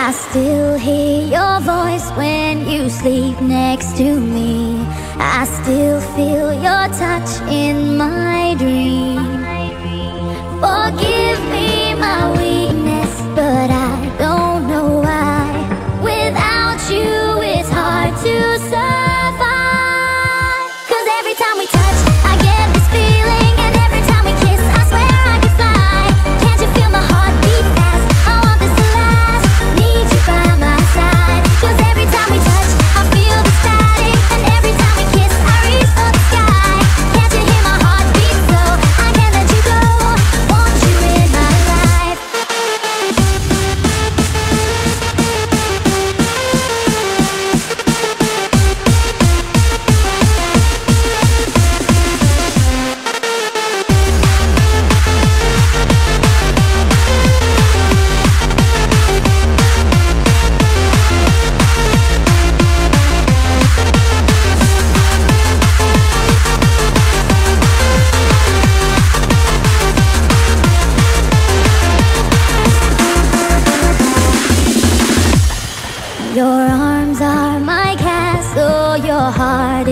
I still hear your voice when you sleep next to me. I still feel your touch in my dream. Forgive me my weakness, but I don't know why. Without you it's hard to survive. 'Cause every time we touch I get this feeling, and every time we kiss I swear I could fly. Can't you feel my heart beat fast? I want this to last, need you by my side. 'Cause every time we touch I feel the static, and every time we kiss I reach for the sky. Can't you hear my heart beat so I can't let you go? Want you in my life. Your arms are my castle, your heart